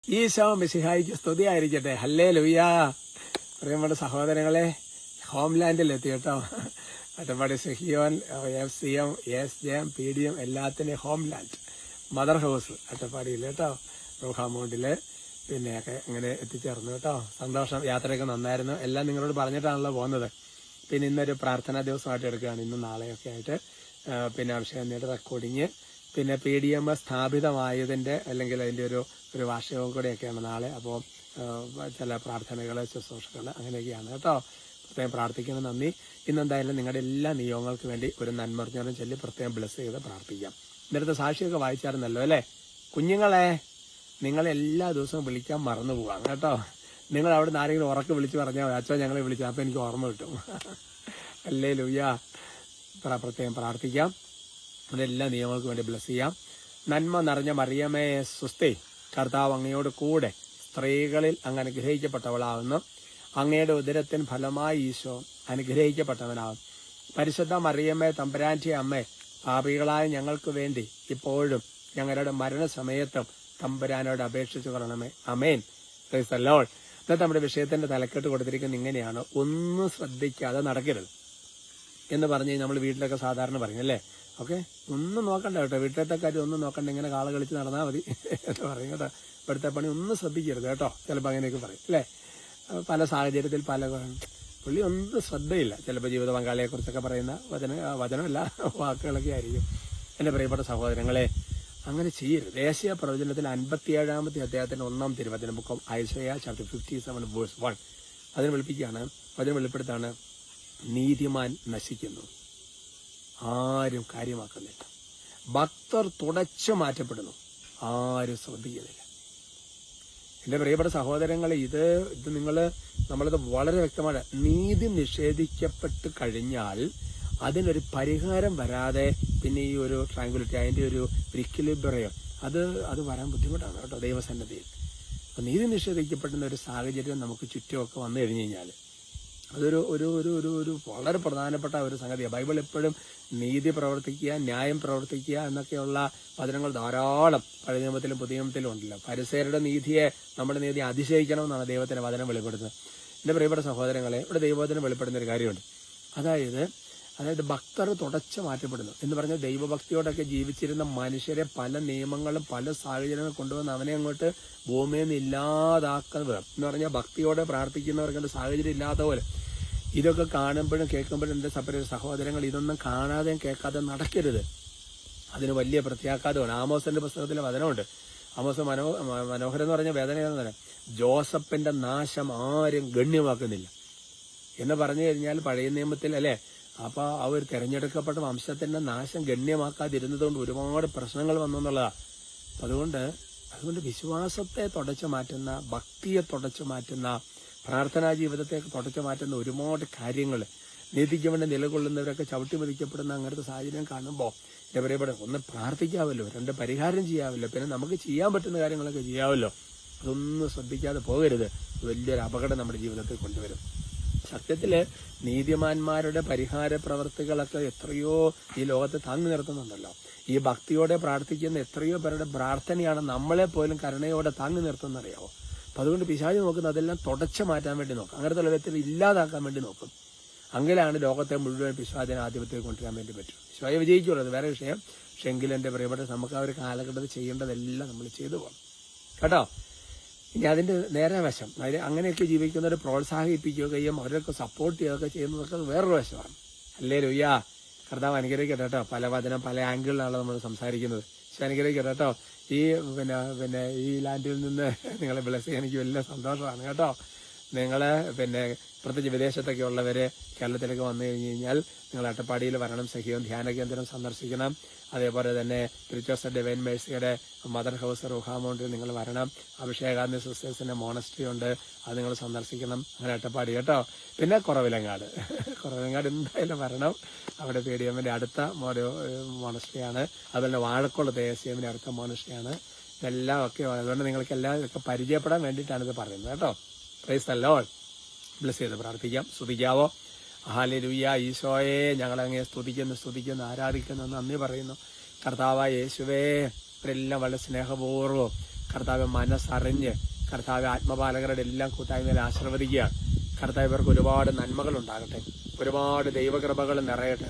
ഈശോ മിശിഹായിക്ക് സ്തുതിയായിരിക്കട്ടെ. ഹല്ലേലൂയാ. പ്രിയപ്പെട്ട സഹോദരങ്ങളെ, ഹോംലാൻഡിലെത്തി കേട്ടോ. Attappadi Sehion, FCM, SJM, PDM എല്ലാത്തിൻ്റെയും ഹോംലാൻഡ്, മദർ ഹൗസ് അട്ടപ്പാടിയിൽ കേട്ടോ, റൂഹാമൗണ്ടില് പിന്നെയൊക്കെ അങ്ങനെ എത്തിച്ചേർന്നു കേട്ടോ. സന്തോഷം. യാത്രയൊക്കെ നന്നായിരുന്നു. എല്ലാം നിങ്ങളോട് പറഞ്ഞിട്ടാണല്ലോ പോകുന്നത്. പിന്നെ ഇന്നൊരു പ്രാർത്ഥനാ ദിവസമായിട്ട് എടുക്കുകയാണ്, ഇന്നും നാളെയൊക്കെ ആയിട്ട്. പിന്നെ അഭിഷേകം റെക്കോർഡിങ്, പിന്നെ PDM സ്ഥാപിതമായതിൻ്റെ അല്ലെങ്കിൽ അതിൻ്റെ ഒരു വാർഷികവും കൂടെയൊക്കെയാണ് നാളെ. അപ്പോൾ ചില പ്രാർത്ഥനകൾ, ശുശ്രൂഷകൾ അങ്ങനെയൊക്കെയാണ് കേട്ടോ. പ്രത്യേകം പ്രാർത്ഥിക്കുന്ന നന്ദി. ഇന്നെന്തായാലും നിങ്ങളുടെ എല്ലാ നിയോഗങ്ങൾക്ക് വേണ്ടി ഒരു നന്മറിഞ്ഞാലും ചൊല്ലി പ്രത്യേകം ബ്ലെസ് ചെയ്ത് പ്രാർത്ഥിക്കാം. ഇന്നലത്തെ സാക്ഷിയൊക്കെ വായിച്ചായിരുന്നല്ലോ അല്ലേ? കുഞ്ഞുങ്ങളെ, നിങ്ങളെല്ലാ ദിവസവും വിളിക്കാൻ മറന്നു പോകാം കേട്ടോ. നിങ്ങൾ അവിടെ നിന്ന് ആരെങ്കിലും ഉറക്കെ വിളിച്ച് പറഞ്ഞാൽ അച്ഛൻ ഞങ്ങളെ വിളിച്ചു, അപ്പം എനിക്ക് ഓർമ്മ കിട്ടും. ഹല്ലേലൂയാ. പ്രത്യേകം പ്രാർത്ഥിക്കാം. അതെല്ലാ നിയമങ്ങൾക്ക് വേണ്ടി ബ്ലെസ് ചെയ്യാം. നന്മ നിറഞ്ഞ മറിയമേ സ്വസ്തി, കർത്താവ് അങ്ങയോട് കൂടെ സ്ത്രീകളിൽ അങ്ങ് അനുഗ്രഹിക്കപ്പെട്ടവളാവുന്നു. അങ്ങയുടെ ഉദരത്തിന് ഫലമായി ഈശോ അനുഗ്രഹിക്കപ്പെട്ടവനാവും. പരിശുദ്ധ മറിയമ്മേ തമ്പുരാന്റെ അമ്മേ, പാപികളായ ഞങ്ങൾക്ക് വേണ്ടി ഇപ്പോഴും ഞങ്ങളുടെ മരണസമയത്തും തമ്പുരാനോട് അപേക്ഷിച്ചു കൊള്ളണമേ. അമേൻ. Praise the Lord. ഇന്നത്തെ നമ്മുടെ വിഷയത്തിന്റെ തലക്കെട്ട് കൊടുത്തിരിക്കുന്നത് ഇങ്ങനെയാണ്: ഒന്നും ശ്രദ്ധിക്കാതെ നടക്കരുത് എന്ന് പറഞ്ഞ് നമ്മൾ വീട്ടിലൊക്കെ സാധാരണ പറയും അല്ലേ? ഓക്കെ, ഒന്നും നോക്കണ്ട കേട്ടോ, വീട്ടിലത്തെ കാര്യം ഒന്നും നോക്കണ്ട, ഇങ്ങനെ കാള കളിച്ച് നടന്നാൽ മതി എന്ന് പറയും കേട്ടോ. ഇവിടുത്തെ പണി ഒന്നും ശ്രദ്ധിക്കരുത് കേട്ടോ, ചിലപ്പോൾ അങ്ങനെയൊക്കെ പറയും അല്ലേ? പല സാഹചര്യത്തിൽ പല പുള്ളി ഒന്നും ശ്രദ്ധയില്ല. ചിലപ്പോൾ ജീവിത പങ്കാളിയെക്കുറിച്ചൊക്കെ പറയുന്ന വചനമല്ല വാക്കുകളൊക്കെ ആയിരിക്കും. എൻ്റെ പ്രിയപ്പെട്ട സഹോദരങ്ങളെ, അങ്ങനെ ചെയ്യരുത്. ദേശീയ പ്രവചനത്തിൽ 57-ാമത്തെ അധ്യായത്തിന്റെ 1-ാം തിരുവചനം, book of Isaiah chapter 57 verse 1. അതിന് വെളിപ്പെടുത്താണ്: നീതിമാൻ നശിക്കുന്നു, ആരും കാര്യമാക്കുന്നില്ല. ഭക്തർ തുടച്ചു മാറ്റപ്പെടുന്നു, ആരും ശ്രദ്ധിക്കുന്നില്ല. എൻ്റെ പ്രിയപ്പെട്ട സഹോദരങ്ങളെ, ഇത് നമ്മളത് വളരെ വ്യക്തമാണ്. നീതി നിഷേധിക്കപ്പെട്ട് കഴിഞ്ഞാൽ അതിനൊരു പരിഹാരം വരാതെ പിന്നെ ഈ ഒരു ട്രാങ്കുലിറ്റി, അതിൻ്റെ ഒരു ഇക്വിലിബ്രിയം അത് വരാൻ ബുദ്ധിമുട്ടാണ് കേട്ടോ ദൈവസന്നിധിയിൽ. അപ്പം നീതി നിഷേധിക്കപ്പെടുന്ന ഒരു സാഹചര്യം നമുക്ക് ചുറ്റുമൊക്കെ വന്നു കഴിഞ്ഞു കഴിഞ്ഞാൽ അതൊരു ഒരു ഒരു ഒരു ഒരു വളരെ പ്രധാനപ്പെട്ട ഒരു സംഗതിയാണ്. ബൈബിൾ എപ്പോഴും നീതി പ്രവർത്തിക്കുക, ന്യായം പ്രവർത്തിക്കുക എന്നൊക്കെയുള്ള വചനങ്ങൾ ധാരാളം പഴയ നിയമത്തിലും പുതിയ നിയമത്തിലും ഉണ്ടല്ലോ. ഫരിസേയരുടെ നീതിയെ, നമ്മുടെ നീതി അതിശയിക്കണമെന്നാണ് ദൈവത്തിന്റെ വചനം വെളിപ്പെടുത്തുന്നത്. എൻ്റെ പ്രിയപ്പെട്ട സഹോദരങ്ങളെ, ഇവിടെ ദൈവവചനം വെളിപ്പെടുന്ന ഒരു കാര്യമുണ്ട്. അതായത് ഭക്തർ തുടച്ചു മാറ്റപ്പെടുന്നു എന്ന് പറഞ്ഞാൽ ദൈവഭക്തിയോടൊക്കെ ജീവിച്ചിരുന്ന മനുഷ്യരെ പല നിയമങ്ങളും പല സാഹചര്യങ്ങളും കൊണ്ടുവന്ന് അവനെ അങ്ങോട്ട് ഭൂമിയിൽ നിന്ന് ഇല്ലാതാക്കുന്നത് എന്ന് പറഞ്ഞാൽ ഭക്തിയോടെ പ്രാർത്ഥിക്കുന്നവർക്ക് സാഹചര്യം ഇല്ലാത്ത പോലെ. ഇതൊക്കെ കാണുമ്പോഴും കേൾക്കുമ്പോഴും എൻ്റെ സഹോദരങ്ങൾ, ഇതൊന്നും കാണാതെയും കേൾക്കാതെ നടക്കരുത്. അതിന് വലിയ പ്രത്യാഘാതമാണ്. ആമോസിന്റെ പുസ്തകത്തിലെ വചനമുണ്ട്. ആമോസ് മനോഹരം എന്ന് പറഞ്ഞ വേദന ഏതെന്ന് പറയാം: ജോസഫിന്റെ നാശം ആരും ഗണ്യമാക്കുന്നില്ല എന്ന് പറഞ്ഞു കഴിഞ്ഞാൽ പഴയ നിയമത്തിൽ അല്ലേ, അപ്പൊ ആ ഒരു തെരഞ്ഞെടുക്കപ്പെട്ട വംശത്തിന്റെ നാശം ഗണ്യമാക്കാതിരുന്നതുകൊണ്ട് ഒരുപാട് പ്രശ്നങ്ങൾ വന്നു എന്നുള്ളതാണ്. അതുകൊണ്ട് വിശ്വാസത്തെ തുടച്ചു മാറ്റുന്ന, ഭക്തിയെ തുടച്ചു മാറ്റുന്ന, പ്രാർത്ഥനാ ജീവിതത്തെ തുടച്ചു മാറ്റുന്ന ഒരുപാട് കാര്യങ്ങൾ, നീതിക്ക് വേണ്ടി നിലകൊള്ളുന്നവരൊക്കെ ചവിട്ടി മതിക്കപ്പെടുന്ന അങ്ങനത്തെ സാഹചര്യം കാണുമ്പോൾ എൻ്റെ പ്രിയപ്പെട്ട, ഒന്ന് പ്രാർത്ഥിക്കാമല്ലോ, രണ്ട് പരിഹാരം ചെയ്യാമല്ലോ, പിന്നെ നമുക്ക് ചെയ്യാൻ പറ്റുന്ന കാര്യങ്ങളൊക്കെ ചെയ്യാമല്ലോ. അതൊന്നും ശ്രദ്ധിക്കാതെ പോകരുത്. വലിയൊരു അപകടം നമ്മുടെ ജീവിതത്തിൽ കൊണ്ടുവരും. സത്യത്തില് നീതിമാന്മാരുടെ പരിഹാര പ്രവർത്തികളൊക്കെ എത്രയോ ഈ ലോകത്ത് താങ്ങി നിർത്തുന്നുണ്ടല്ലോ. ഈ ഭക്തിയോടെ പ്രാർത്ഥിക്കുന്ന എത്രയോ പേരുടെ പ്രാർത്ഥനയാണ് നമ്മളെ പോലും കരുണയോടെ താങ്ങി നിർത്തുന്നറിയാവോ. അപ്പൊ അതുകൊണ്ട് പിശാച് നോക്കുന്ന അതെല്ലാം തുടച്ചു മാറ്റാൻ വേണ്ടി നോക്കും, അങ്ങനത്തെ ലോകത്തിൽ ഇല്ലാതാക്കാൻ വേണ്ടി നോക്കും. അങ്കിലാണ് ലോകത്തെ മുഴുവൻ പിശാചിനെ ആധിപത്യത്തിൽ കൊണ്ടുവരാൻ വേണ്ടി പറ്റും. പിശാച് വിജയിക്കുള്ളത് വേറെ വിഷയം. പക്ഷെ എങ്കിലും എൻ്റെ പ്രിയപ്പെട്ട, നമുക്ക് ആ ഒരു കാലഘട്ടത്തിൽ ചെയ്യേണ്ടതെല്ലാം നമ്മൾ ചെയ്തു പോകണം കേട്ടോ. ഇനി അതിന്റെ നേരെ വശം, അതായത് അങ്ങനെയൊക്കെ ജീവിക്കുന്നവരെ പ്രോത്സാഹിപ്പിക്കുകയും അവരൊക്കെ സപ്പോർട്ട് ചെയ്യുകയൊക്കെ ചെയ്യുന്നതൊക്കെ വേറൊരു വശമാണ്. ഹല്ലേലൂയാ. കർത്താവ് അനുഗ്രഹിക്കട്ടെ കേട്ടോ. പല വചനം പല ആംഗിളിലാണ് നമ്മൾ സംസാരിക്കുന്നത്. പക്ഷെ അനുഗ്രഹിക്കട്ടെ കേട്ടോ. ഈ പിന്നെ ഈ ലാൻഡിൽ നിന്ന് നിങ്ങളെ ബ്ലെസ് ചെയ്യാൻ എനിക്ക് വലിയ സന്തോഷമാണ് കേട്ടോ. നിങ്ങള് പ്രത്യേകിച്ച് വിദേശത്തൊക്കെ ഉള്ളവര് കേരളത്തിലേക്ക് വന്നു കഴിഞ്ഞു കഴിഞ്ഞാൽ നിങ്ങൾ അട്ടപ്പാടിയിൽ വരണം. സഹിയോൻ ധ്യാന കേന്ദ്രം സന്ദർശിക്കണം. അതേപോലെ തന്നെ പ്രിച്ചേഴ്സ് ഡിവൈൻ മേഴ്സിയുടെ മദർ ഹൗസ് റൂഹാമൗണ്ടിൽ നിങ്ങൾ വരണം. അഭിഷേകാന്തി സിസ്റ്റേഴ്സിന്റെ മോണസ്ട്രി ഉണ്ട്, അത് നിങ്ങൾ സന്ദർശിക്കണം. അങ്ങനെ അട്ടപ്പാടി കേട്ടോ. പിന്നെ കുറവിലങ്ങാട് എന്തായാലും വരണം. അവിടെ PDMന്റെ അടുത്ത മോണസ്ട്രിയാണ്. അതുപോലെ വാഴക്കുളത്ത് ACMന്റെ അടുത്ത മോണസ്ട്രിയാണ്. ഇതെല്ലാം ഒക്കെ അതുകൊണ്ട് നിങ്ങൾക്ക് എല്ലാം ഇതൊക്കെ പരിചയപ്പെടാൻ വേണ്ടിയിട്ടാണ് ഇത് പറയുന്നത് കേട്ടോ. Price the Lord. ബ്ലെസ് ചെയ്ത് പ്രാർത്ഥിക്കാം. സ്തുതിക്കാവോ? ഹല്ലേലൂയ. ഈശോയെ, ഞങ്ങളങ്ങേ സ്തുതിക്കുന്നു, ആരാധിക്കുന്നു, നന്ദി പറയുന്നു. കർത്താവായ യേശുവേ, ഇവരെല്ലാം വളരെ സ്നേഹപൂർവ്വം കർത്താവ് മനസ്സറിഞ്ഞ് കർത്താവ് ആത്മപാലകരുടെ എല്ലാം കൂട്ടായ്മയിൽ ആശീർവദിക്കുകയാണ്. കർത്താവ് ഇവർക്ക് ഒരുപാട് നന്മകൾ ഉണ്ടാകട്ടെ, ഒരുപാട് ദൈവകൃപകൾ നിറയട്ടെ.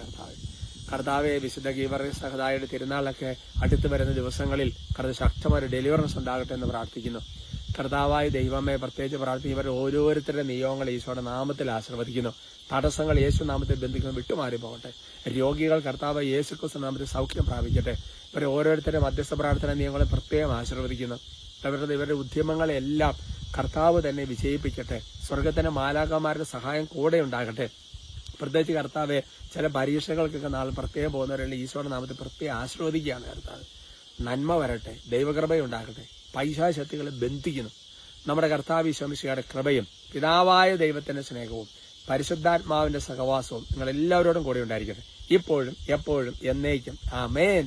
കർത്താവെ വിശുദ്ധ ഗീവർഗീസ് സഹദായുടെ തിരുനാളൊക്കെ അടുത്തു വരുന്ന ദിവസങ്ങളിൽ കർത്താവ് ശക്തമായ ഡെലിവറൻസ് ഉണ്ടാകട്ടെ എന്ന് പ്രാർത്ഥിക്കുന്നു. കർത്താവായ ദൈവമേ, പ്രത്യേകിച്ച് പ്രാർത്ഥിക്കുന്നവർ ഓരോരുത്തരുടെ നിയോഗങ്ങൾ ഈശോയുടെ നാമത്തിൽ ആശീർവദിക്കുന്നു. തടസ്സങ്ങൾ യേശു നാമത്തിൽ ബന്ധിക്കുന്ന വിട്ടുമാറി പോകട്ടെ. രോഗികൾ കർത്താവ് യേശു ക്രിസ്തു നാമത്തിൽ സൗഖ്യം പ്രാപിക്കട്ടെ. ഇവരെ ഓരോരുത്തരുടെ മധ്യസ്ഥ പ്രാർത്ഥന നിയമങ്ങളെ പ്രത്യേകം ആശീർവദിക്കുന്നു. ഇവരുടെ ഉദ്യമങ്ങളെല്ലാം കർത്താവ് തന്നെ വിജയിപ്പിക്കട്ടെ. സ്വർഗത്തിന്റെ മാലാഖമാരുടെ സഹായം കൂടെ ഉണ്ടാകട്ടെ. പ്രത്യേകിച്ച് കർത്താവ് ചില പരീക്ഷകൾക്കൊക്കെ നാളെ പ്രത്യേകം പോകുന്നവരെല്ലാം ഈശോയുടെ നാമത്തിൽ പ്രത്യേകം ആശീർവദിക്കുകയാണ്. കർത്താവ് നന്മ വരട്ടെ, ദൈവകൃപയുണ്ടാകട്ടെ. പൈശാചക്തികളെ ബന്ധിക്കുന്നു. നമ്മുടെ കർത്താവ് ഈശോമിശിഹായുടെ കൃപയും പിതാവായ ദൈവത്തിന്റെ സ്നേഹവും പരിശുദ്ധാത്മാവിന്റെ സഹവാസവും നിങ്ങൾ എല്ലാവരോടും കൂടെ ഉണ്ടായിരിക്കട്ടെ, ഇപ്പോഴും എപ്പോഴും എന്നേക്കും. ആമേൻ.